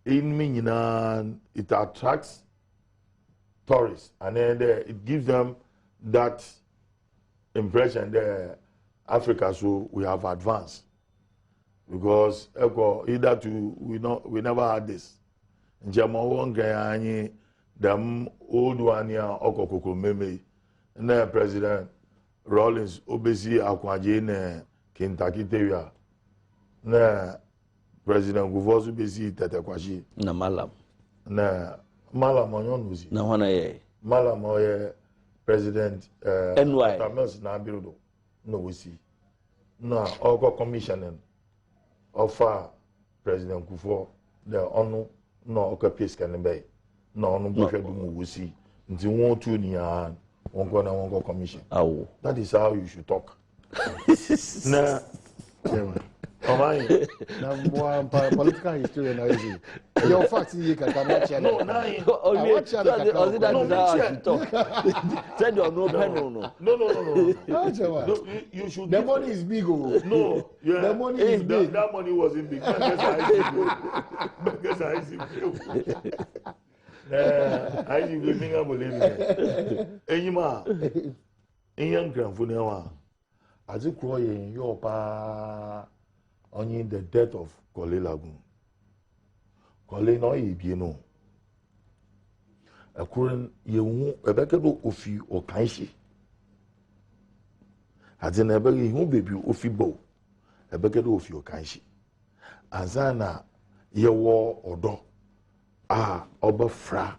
in me, it attracts tourists and then it gives them that impression that Africa so we have advanced because either we never had this. In German them old one here okokoko meme na President Rawlings obesi akwaje na Kentucky area na President Guvosu besi tetekwashi Na malam onyon nuzi na hwana ye malam oye President NY Tamils na build no we see na oko commissioning offer President Kufo the onu no oko peace kan be na onu befwe do mu we see nti won tu ni an won go commission awo that is how you should talk na Omai na more political history na easy your fact you can no na said you no pen no you should the money is big no yeah the money is big that money wasn't big guess I see I see we minga believe enyima enyan kranfo ne wa azikro yen yo pa only the death of Kole Lagoon. Kole no ye no. Akuren ye hu ebekedo ofi okanshi. Ati na ebege hu baby ofi bo. Ebekedo ofi okanshi. Azana ye wo odo. Obafra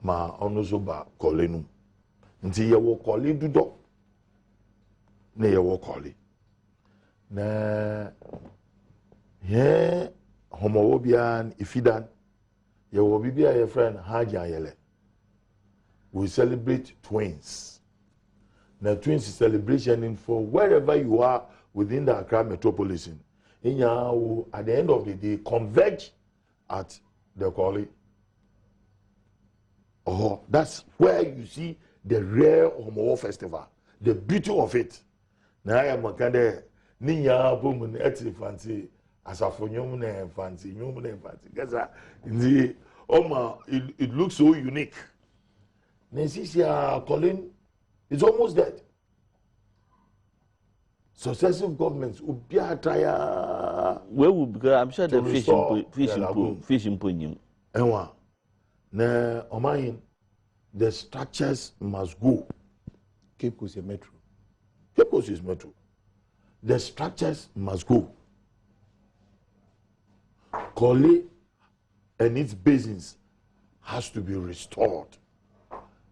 ma ono so ba Kole nu. Nti ye wo Kole dudo. Na ye wo Kole. Na yeah, homowobian ifidan. Your wobibia your friend Haji Ayele. We celebrate twins. Now twins is celebration for wherever you are within the Accra metropolis. In your at the end of the day converge at the Kole. Oh, that's where you see the rare Homo festival, the beauty of it. Now I am a kind of niya boom eti fancy. Asafo nyom na fancy guess the it looks so unique. Nesisia Colin is almost dead. Successive governments ubia try where will because I'm sure the fish in Punyim. Enwa na omayin the structures must go. Cape Coast is metro. Cape Coast is metro. The structures must go. Kole and its basins has to be restored.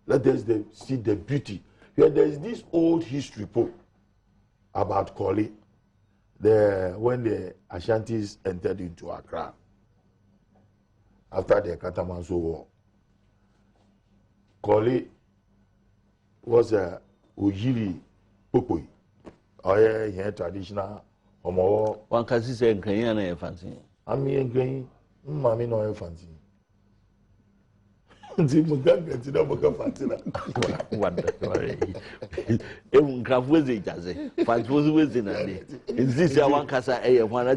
Let us see the beauty. Here there is this old history book about Kole. When the Ashantis entered into Accra after the Katamanso War. Kole was a Ujiri Pupui. Here traditional Homo. One can see and can fancy. Ami engren mami no e fanti. Nti muganga ti na muga fanti na. Wonderful. Nkrafo eze jaze. Fanti wo eze na de. Nzi sia wan kasa eye hwana.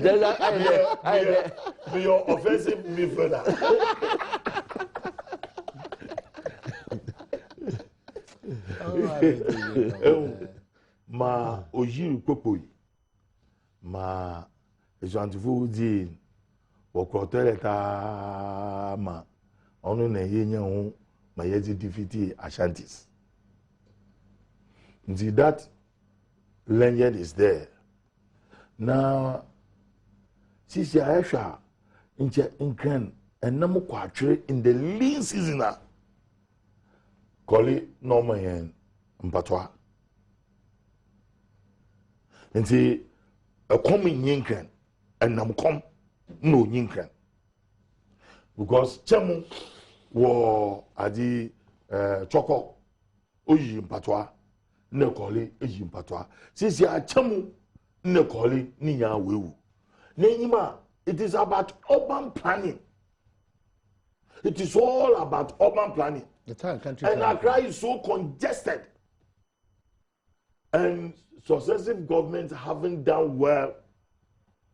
Be your offensive midfielder. Ma ojiri kokoi. Ma ejantifu di Okotele ta ma onu na yenye hu ma yezi defeat Ashantis. Nti that legend is there. Now sisi aisha nche nkran enam kwatwere in the lean season a Kole no ma yen mpatwa. Nti ekom nyinkran enam kom no nyinkran because chemu wo adi choko oyi mpatwa na kɔle eyi mpatwa sisi akyɛmu na kɔle ni nya wewu na enyima it is about urban planning. It is all about urban planning. The town country and planning. Accra is so congested. And successive governments haven't done well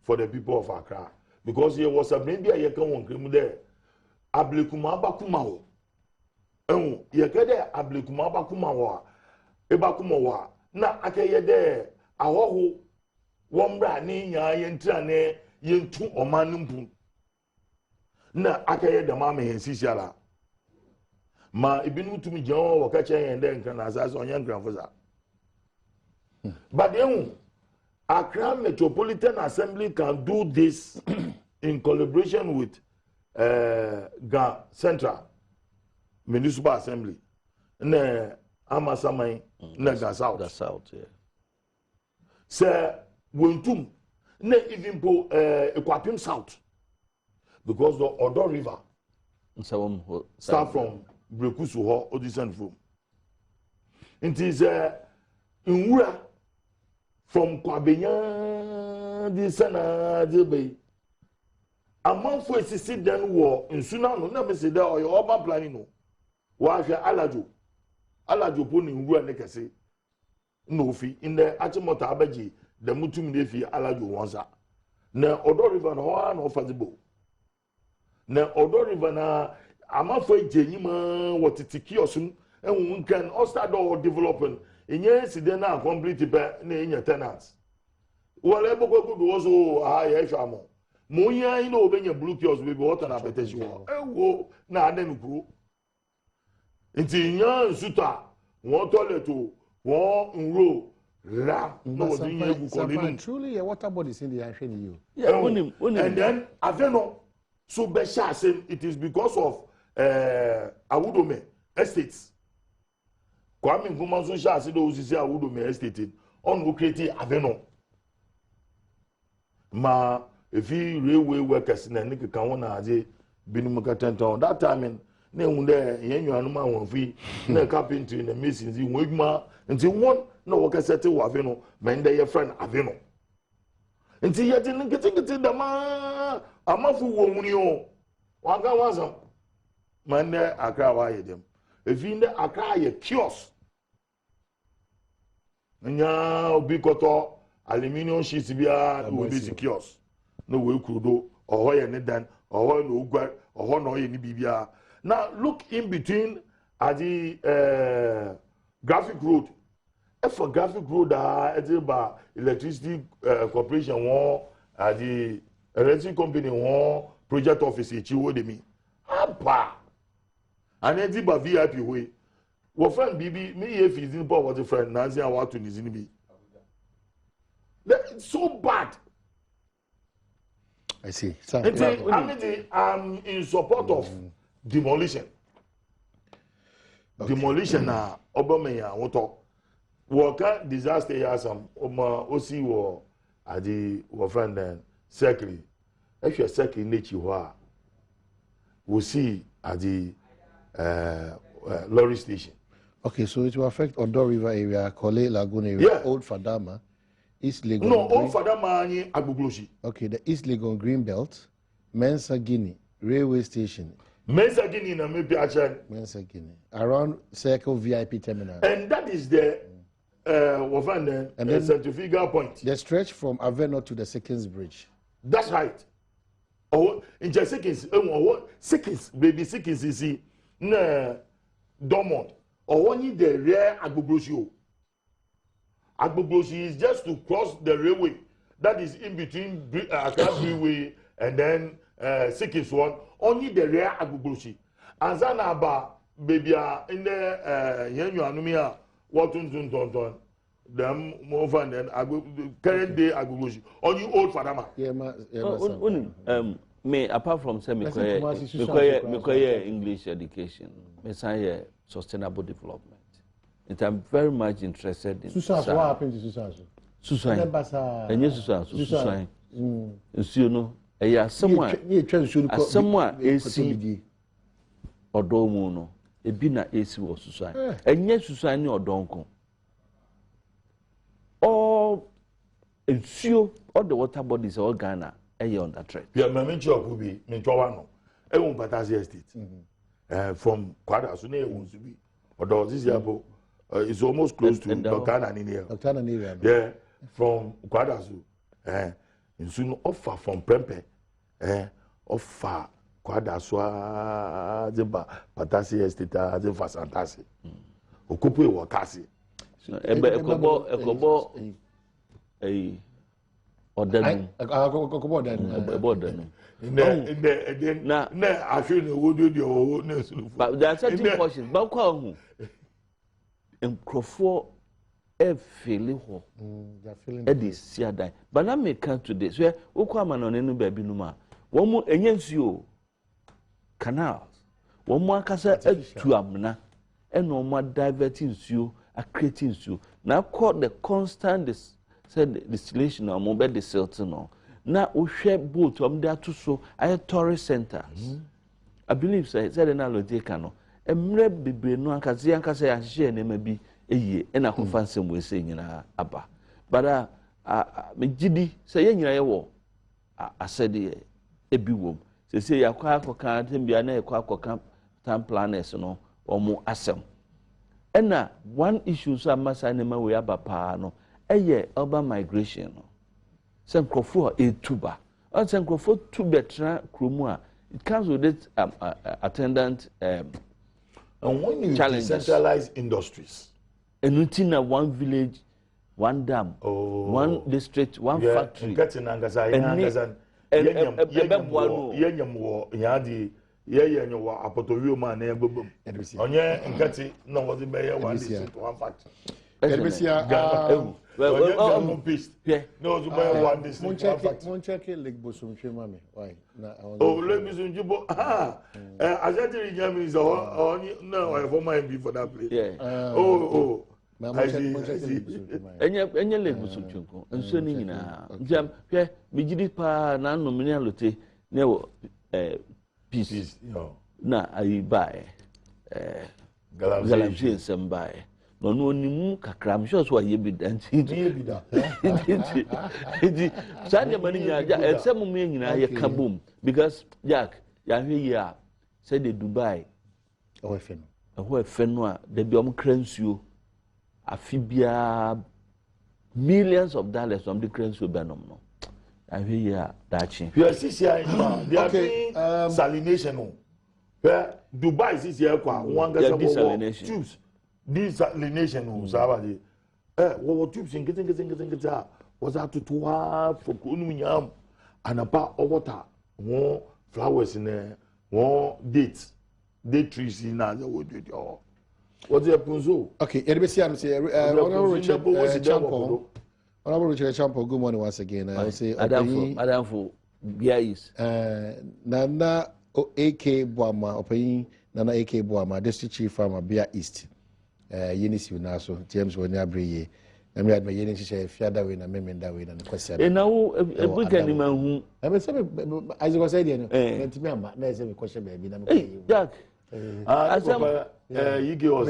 for the people of Accra. Because here was a maybe a yekan one krimu there. Ablekuma bakumawo. Yekede ablekuma bakumawa. Ebakumawa. Na akeye there. Ahoho. Wambra ni nya yentra ne yentu omanumpu. Na akeye de mama hensisiala. Ma ibinu tumi jan wo ka chen yen nkran asase onye nkran foza. But then Accra Metropolitan Assembly can do this in collaboration with Ga Central Municipal Assembly. Na Amasamai na Ga South. The South, yeah. Sir Wontum na even po Equapim South. Because the Odo River start from Brekusu ho Odison from. It is Nwura from Kwabenya di sana debe. Amanfo esisi dan wo nsuna no na mese da oyo urban planning no. Wa hwe alajo. Alajo po ni Nwura ne kese. No fi in the Achimota abaji the mutum ne fi alajo wansa. Na Odo River no ho na ofazebo. Na Odo River na amafo ejenyima wotiti kiosun enwu kan all start do developing enye side na complete be na enye tenants wale boko gudu ozo ya hwamo mo nya ina obenya blue kiosk be water na beteshi wo ewo na aden kuro nti nya nsuta won toilet won nro ra no odin egu ko ninu truly a water body is in the ahwe ni you. Yeah, onim. And then aveno so be saying it is because of Awudome estates. Kwame Nkrumah so sha say do sisi Awudome estate on go create aveno. Ma if you railway workers na nik kan won ade binum ka tenton that time na ehun de yen yuanu ma won fi na carpentry na masons won adwuma nti won na wo ka set wo aveno men de your friend aveno. Nti yeti nkiti da ma amafu wo muni o waka wansa man de Accra wa yedem efi de Accra ye kiosk nya obi koto aluminium sheets bia obi si kiosk no we kudo oho ye ne dan oho no ogwa oho no ye ni bibia. Now look in between at the graphic road. For graphic road ba electricity corporation won at the electricity company won project office echiwo de mi apa and edi ba VIP way wo friend bibi me ye fizin pa what friend nansi and what to nizin bi it's so bad. I see. I'm in support of demolition. Okay. Demolition na Obama woto worker disaster ya some osi wo adi wo friend then secretary if your secretary nature ho we see at the lorry station. Okay, so it will affect Odo River area, Kole Lagoon area, yeah. Old Fadama, East Legon. No, Old Fadama ni Agboglosi. Okay, the East Legon Green Belt, Mensa Guinea Railway Station. Mensa Guinea na maybe actually. Mensa Guinea around Circle VIP Terminal. And that is the centrifugal point. The stretch from Aveno to the Seconds Bridge. That's right. Oh, in just seconds, seconds, baby seconds is na Dormont. Or only the rare Agboglosi. Agboglosi is just to cross the railway that is in between Accra Freeway and then seconds one. Only the rare Agboglosi. And Zanaba, baby, in the Yenu Anumia, what ton. Them more fun than current day Agboglosi. Only Old Fadama. Me apart from say me English education, me say sustainable development. And I'm very much interested in Susan. What happened to Susan? Susan. And yes, Susan. You know, someone AC Odomu no. ebi na esi wɔ susan enye susan ne odonko all nsuo all the water bodies all Ghana under threat. Yeah, me chop bi me chwa no e won Patasi estate from Kwada so na e won su bi odo this year it's almost close to Ghana ni here. Yeah, from Kwada so nsu no offer from Prempe offer Kwada so azeba Patasi estate azeba Santasi okupu e wakasi ekobo odanu na ahwe na wodo de o na sulufu but there are certain portions but kwa hu enkrofo e feel ho they are feeling e dey see adan but na me can today so okwa manone no ba bi no ma wo mu enyansuo canals wo mu akasa atu amna e no mu diverting nsuo a creating nsuo na call the constant said distillation or mobile distilled no na ohwe boat am dey ato so ay tourist centers I believe say na logic no emre bebre no ankaze ya hye na ma bi eye na kofa nsem we say nyina aba but me gidi say ye nyina ye wo asede ebi wom say yakwa akoka tembia na yakwa akoka town planners no omo asem ena one issue so amasa na ma we aba pa no urban migration no some crofo etuba or some crofo to betra kromu it comes with it attendant and when you decentralize industries enutina one village one dam one district one factory getting angasa yenyam wo yadi yenyo wa apotowi ma na egbobom onye nkati na wo be ye one district one factory no to buy one district one factory mon check Lake Bosumtwe mame why na Lake Bosumtwe ajati nyam is on no for my be for that place enye Lake Bosumtwe ko nso ni nyina jam hwe bigidi pa na no mini alote ne wo peace na ayi bae galamsey sembae no no nimu kakra am sure so aye bi danti sande mani nya esem mu nyina ye kabom because Jack ya hwe yi a say the Dubai efe no a da bi om kransuo afibia millions of dollars from the kransuo benom no I hear ya dachi. You see here in salination. Where Dubai is here kwa wanga tubes. Desalination sabadi. What tubes in getting was out to for kununyam and about water. More flowers in there, more dates. Date trees in there would do it. What's the punzo? Okay, everybody I'm saying Honorable Richard Champo. Honorable Richard Champo, good morning once again. I will say Madam for Biais. Nana AK Boama, Opayin, Nana AK Boama, District Chief Farmer, Bia East. Yenis Unaso, James Wanyabri. I mean, my Yenis share Fiada win and Memen that way and the question. And now a weekend who I mean, as I was saying, to me, I'm not a question, baby. Jack, you give us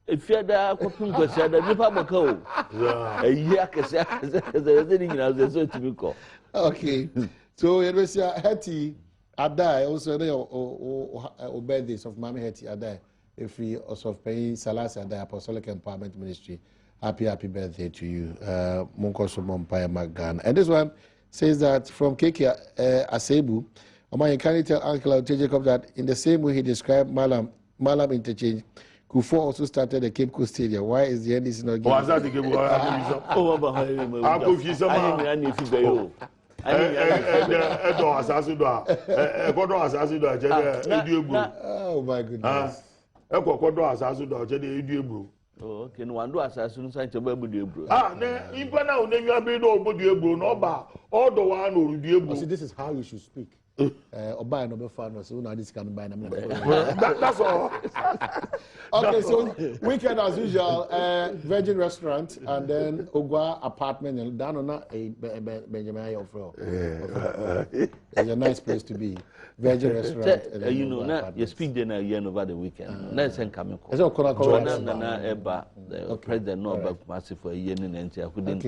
if you had a cooking question, the Republic, okay, so it was Hetty Adai also birthdays of Mammy Hetty Adai. If we also pay Salas Adai Apostolic Empowerment Ministry, happy birthday to you, Monkoso Mompire Magan. And this one says that from KK Asebu, can you tell Uncle Jacob that in the same way he described Malam interchange, Kufo also started the Cape Coast Stadium. Why is the NDC not getting that? Oh my goodness. Oh, okay, no one do assassin such a baby bro. This is how you should speak. Or buy no fan, so now this can buy them. That's all. Okay, so weekend as usual, Virgin Restaurant and then Ogwa Apartment and down on a Benjamin Ofro. It's a nice place to be. Virgin Restaurant. You know, now you speak then again over the weekend. Let's send coming. It's all correct. The president no back massive for a year and I couldn't.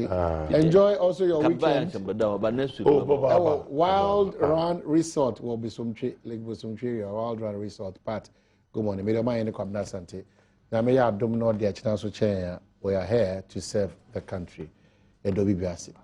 Enjoy also your weekend. But next week, Wild Run Resort will be some Wild Run Resort part. Good morning. Me don't mind come that Sante. Now me Adom no the chance to change. We are here to serve the country. Edobi biasi.